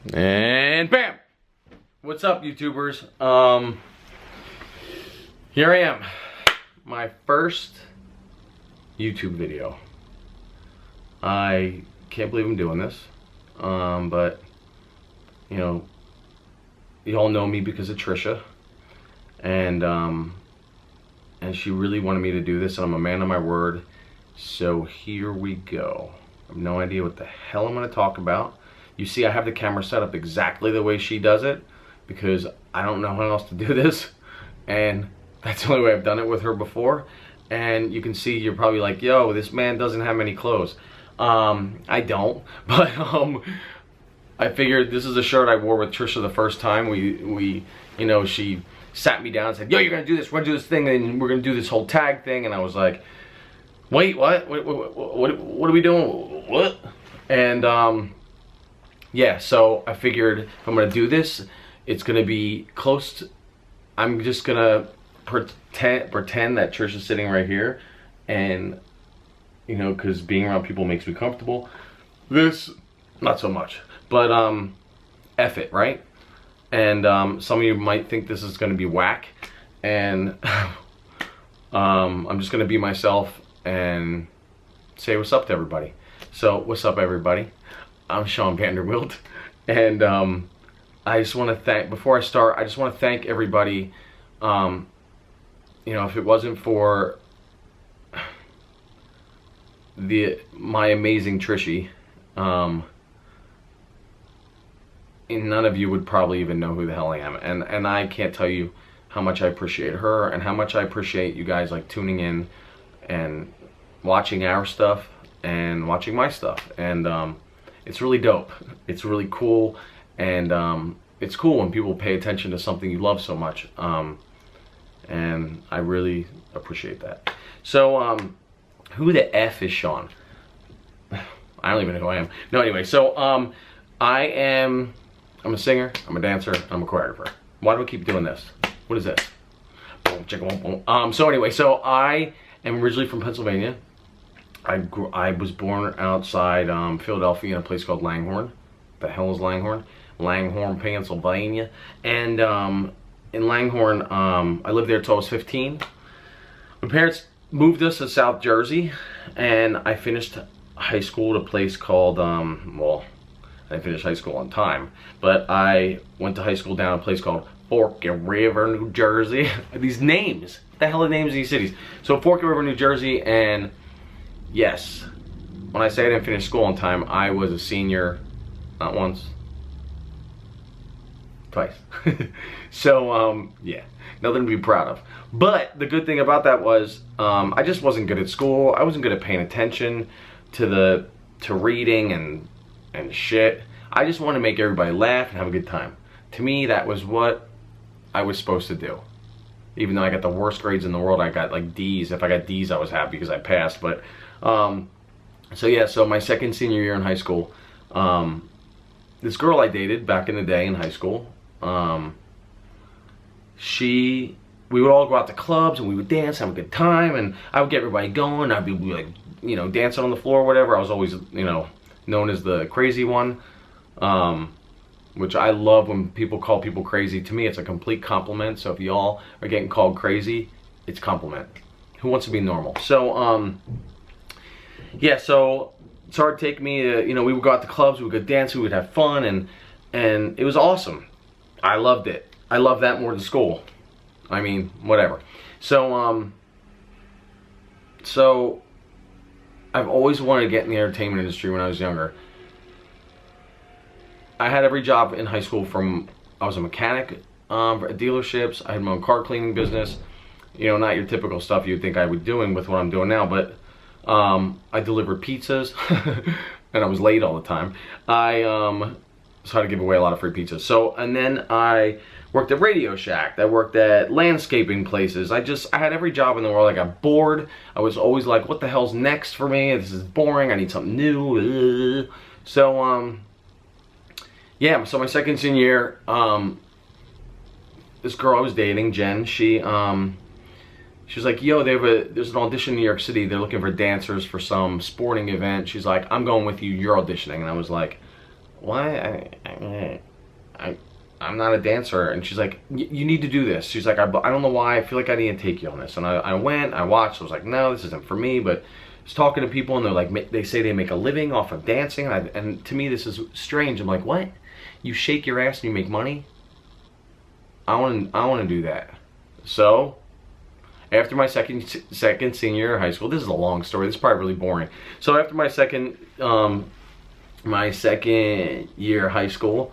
And bam! What's up, YouTubers? Here I am. My first YouTube video. I can't believe I'm doing this. But, you know, you all know me because of Trisha. And she really wanted me to do this, and I'm a man of my word. So here we go. I have no idea what the hell I'm going to talk about. You see, I have the camera set up exactly the way she does it because I don't know how else to do this, and that's the only way I've done it with her before. And you can see, you're probably like, yo, this man doesn't have many clothes. I don't, but I figured this is a shirt I wore with Trisha the first time. We you know, she sat me down and said, yo, you're gonna do this, we're gonna do this thing, and we're gonna do this whole tag thing. And I was like, wait, what are we doing? What? And yeah, so I figured if I'm gonna do this, it's gonna be close to, I'm just gonna pretend that Trisha's sitting right here, and you know, because being around people makes me comfortable. This, not so much, but F it, right? And some of you might think this is gonna be whack, and I'm just gonna be myself and say what's up to everybody. So what's up, everybody? I'm Sean Wilt, and I just want to thank, before I start, I just want to thank everybody. You know, if it wasn't for my amazing Trishy, and none of you would probably even know who the hell I am. And I can't tell you how much I appreciate her, and how much I appreciate you guys like tuning in and watching our stuff and watching my stuff. And it's really dope. It's really cool, and it's cool when people pay attention to something you love so much. And I really appreciate that. So, who the F is Sean? I don't even know who I am. No, anyway, so I'm a singer, I'm a dancer, I'm a choreographer. Why do I keep doing this? What is this? Boom, chicka, boom, boom. So anyway, so I am originally from Pennsylvania. I was born outside Philadelphia in a place called Langhorne. The hell is Langhorne? Langhorne, Pennsylvania. And in Langhorne, I lived there till I was 15. My parents moved us to South Jersey, and I finished high school at a place called, well, I didn't finish high school on time, but I went to high school down a place called Forked River, New Jersey. These names, what the hell are the names of these cities? So Forked River, New Jersey, and yes, when I say I didn't finish school on time, I was a senior, not once, twice. So, yeah, nothing to be proud of. But the good thing about that was, I just wasn't good at school. I wasn't good at paying attention to reading and shit. I just wanted to make everybody laugh and have a good time. To me, that was what I was supposed to do. Even though I got the worst grades in the world, I got like D's. If I got D's, I was happy because I passed. But so yeah, so my second senior year in high school, this girl I dated back in the day in high school, we would all go out to clubs and we would dance, have a good time, and I would get everybody going. I'd be like, you know, dancing on the floor or whatever. I was always, you know, known as the crazy one, which I love when people call people crazy. To me, it's a complete compliment. So if y'all are getting called crazy, it's a compliment. Who wants to be normal? So, yeah, so it started taking me, you know, we would go out to clubs, we would go dance, we would have fun, and it was awesome. I loved it. I loved that more than school. I mean, whatever. So, so I've always wanted to get in the entertainment industry when I was younger. I had every job in high school I was a mechanic at dealerships, I had my own car cleaning business. You know, not your typical stuff you'd think I would be doing with what I'm doing now, but I delivered pizzas, and I was late all the time. So I had to give away a lot of free pizzas. So, and then I worked at Radio Shack. I worked at landscaping places. I had every job in the world. I got bored. I was always like, what the hell's next for me? This is boring. I need something new. So, yeah, so my second senior year, this girl I was dating, Jen, she was like, yo, there's an audition in New York City. They're looking for dancers for some sporting event. She's like, I'm going with you. You're auditioning. And I was like, why? I'm not a dancer. And she's like, you need to do this. She's like, I don't know why. I feel like I need to take you on this. And I went, I watched. I was like, no, this isn't for me. But I was talking to people, and they're like, they say they make a living off of dancing. And to me, this is strange. I'm like, what? You shake your ass and you make money? I want to do that. So after my second senior year of high school, this is a long story. This is probably really boring. So after my second year of high school,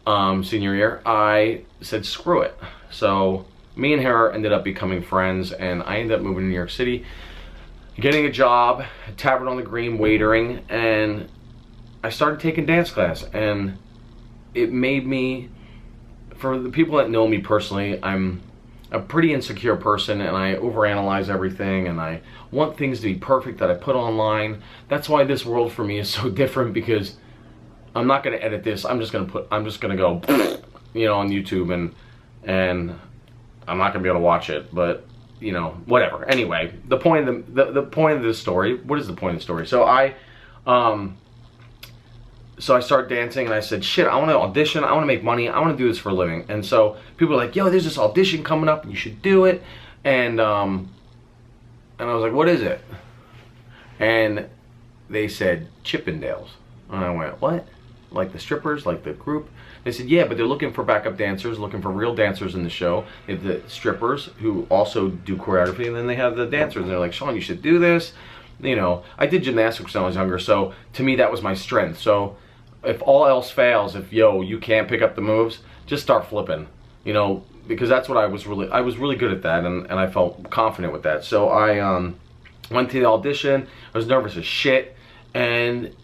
senior year, I said screw it. So me and her ended up becoming friends, and I ended up moving to New York City, getting a job at Tavern on the Green, waitering, and I started taking dance class. And it made me, for the people that know me personally, I'm a pretty insecure person, and I overanalyze everything, and I want things to be perfect that I put online. That's why this world for me is so different, because I'm not going to edit this. I'm just going to go, you know, on YouTube, and I'm not going to be able to watch it, but, you know, whatever. Anyway, the point of the point of this story, what is the point of the story? So I started dancing, and I said, shit, I want to audition, I want to make money, I want to do this for a living. And so people were like, yo, there's this audition coming up, and you should do it. And I was like, what is it? And they said, Chippendales. And I went, what? Like the strippers, like the group? They said, yeah, but they're looking for backup dancers, looking for real dancers in the show. They have the strippers who also do choreography, and then they have the dancers. And they're like, Sean, you should do this. You know, I did gymnastics when I was younger, so to me that was my strength. So if all else fails, if you can't pick up the moves, just start flipping, you know, because that's what I was really good at that, and I felt confident with that. So I went to the audition. I was nervous as shit, and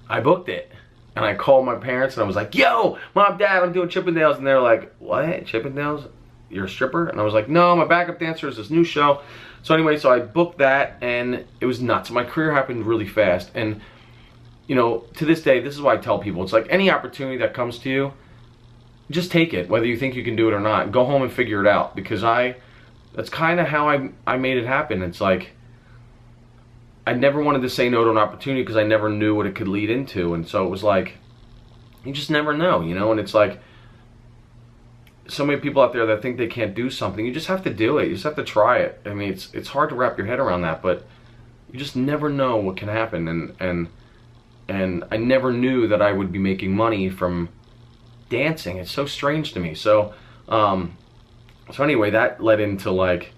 I booked it. And I called my parents, and I was like, yo, Mom, Dad, I'm doing Chippendales. And they're like, what, Chippendales? You're a stripper? And I was like, no, my backup dancer is this new show. So anyway, so I booked that, and it was nuts. My career happened really fast. And you know, to this day, this is why I tell people, it's like any opportunity that comes to you, just take it, whether you think you can do it or not. Go home and figure it out, because that's kind of how I made it happen. It's like, I never wanted to say no to an opportunity because I never knew what it could lead into. And so it was like, you just never know, you know? And it's like, so many people out there that think they can't do something. You just have to do it. You just have to try it. I mean, it's hard to wrap your head around that, but you just never know what can happen. And I never knew that I would be making money from dancing. It's so strange to me. So anyway, that led into, like,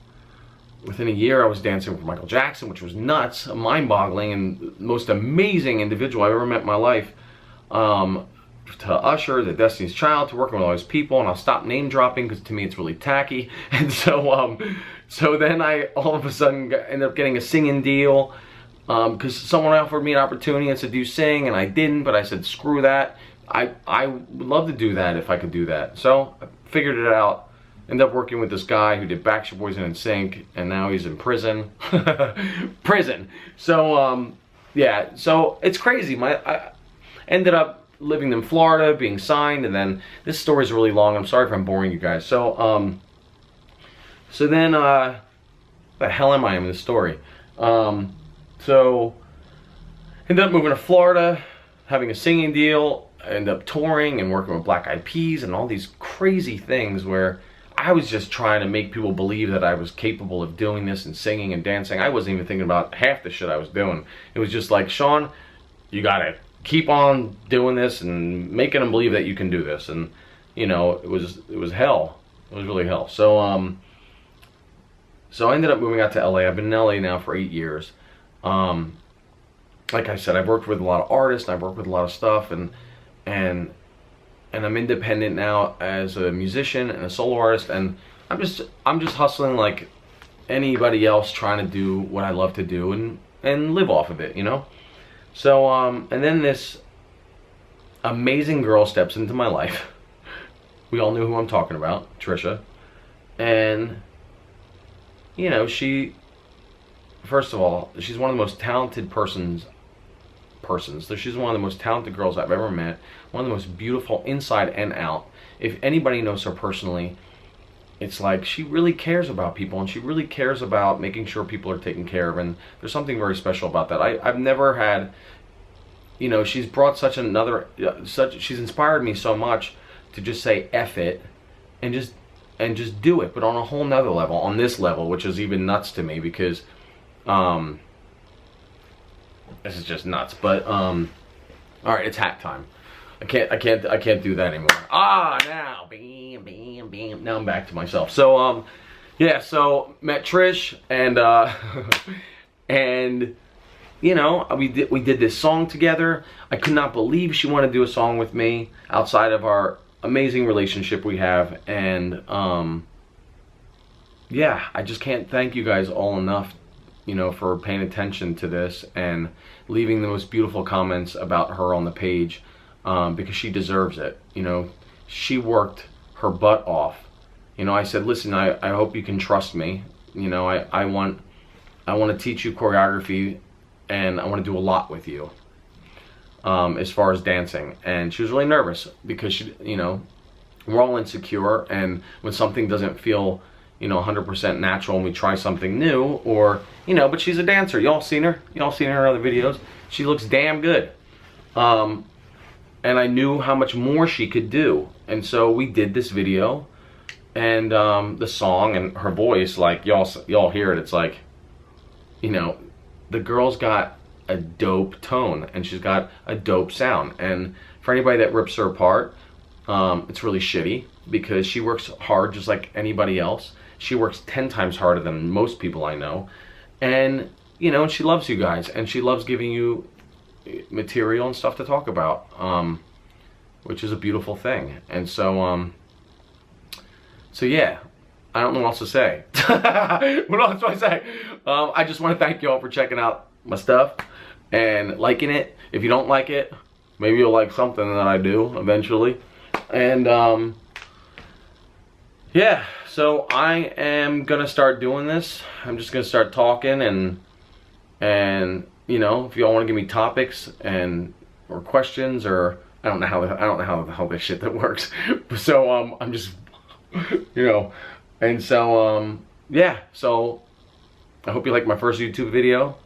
within a year I was dancing with Michael Jackson, which was nuts, mind-boggling, and most amazing individual I ever met in my life. To Usher, the Destiny's Child, to working with all these people, and I'll stop name dropping because to me it's really tacky. And so then I all of a sudden ended up getting a singing deal. Because someone offered me an opportunity and said, do you sing? And I didn't, but I said, screw that. I would love to do that if I could do that. So I figured it out. Ended up working with this guy who did Backstreet Boys and NSYNC, and now he's in prison. Prison. So, yeah, so it's crazy. I ended up living in Florida, being signed, and then this story's really long. I'm sorry if I'm boring you guys. So then, the hell am I in this story? So, ended up moving to Florida, having a singing deal, ended up touring and working with Black Eyed Peas and all these crazy things where I was just trying to make people believe that I was capable of doing this and singing and dancing. I wasn't even thinking about half the shit I was doing. It was just like, Sean, you gotta keep on doing this and making them believe that you can do this. And, you know, it was hell. It was really hell. So I ended up moving out to LA. I've been in LA now for 8 years. Like I said, I've worked with a lot of artists, and I've worked with a lot of stuff, and I'm independent now as a musician and a solo artist, and I'm just hustling like anybody else, trying to do what I love to do and live off of it, you know? So and then this amazing girl steps into my life. We all know who I'm talking about, Trisha. And you know, first of all, she's one of the most talented persons. She's one of the most talented girls I've ever met. One of the most beautiful inside and out. If anybody knows her personally, it's like she really cares about people, and she really cares about making sure people are taken care of. And there's something very special about that. I've never had you know, she's brought such another, she's inspired me so much to just say F it and just do it, but on a whole nother level, on this level, which is even nuts to me because this is just nuts. But all right, it's hat time. I can't do that anymore. Now, bam, bam, bam. Now I'm back to myself. So yeah, so met Trish and and you know, we did this song together. I could not believe she wanted to do a song with me outside of our amazing relationship we have. And yeah, I just can't thank you guys all enough, you know, for paying attention to this and leaving the most beautiful comments about her on the page, because she deserves it. You know, she worked her butt off. You know, I said, listen, I hope you can trust me. You know, I want to teach you choreography, and I want to do a lot with you as far as dancing. And she was really nervous because she, you know, we're all insecure, and when something doesn't feel, you know, 100% natural, and we try something new, or, you know, but she's a dancer. Y'all seen her in her other videos. She looks damn good. And I knew how much more she could do. And so we did this video, and the song and her voice, like y'all hear it, it's like, you know, the girl's got a dope tone and she's got a dope sound. And for anybody that rips her apart, it's really shitty, because she works hard just like anybody else. She works 10 times harder than most people I know. And, you know, she loves you guys, and she loves giving you material and stuff to talk about, which is a beautiful thing. And so, so yeah, I don't know what else to say. What else do I say? I just want to thank you all for checking out my stuff and liking it. If you don't like it, maybe you'll like something that I do eventually. And yeah, so I am gonna start doing this. I'm just gonna start talking, and you know, if y'all want to give me topics or questions, or I don't know how this shit that works. So I'm just, you know, and so yeah, so I hope you like my first YouTube video.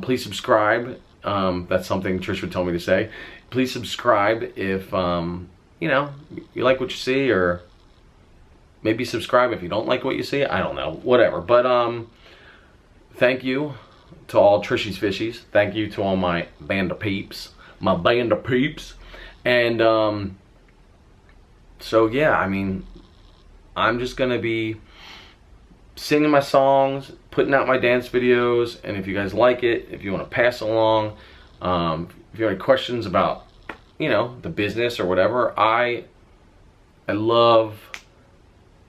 Please subscribe. That's something Trish would tell me to say. Please subscribe if you know, you like what you see, or maybe subscribe if you don't like what you see. I don't know, whatever. But thank you to all Trishy's Fishies. Thank you to all my band of peeps. And so yeah, I mean, I'm just gonna be singing my songs, putting out my dance videos, and if you guys like it, if you want to pass along, if you have any questions about, you know, the business or whatever, I love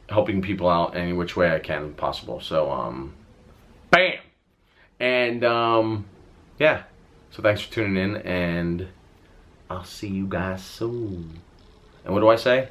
helping people out any which way I can possible. So bam. And yeah, so thanks for tuning in, and I'll see you guys soon. And what do I say?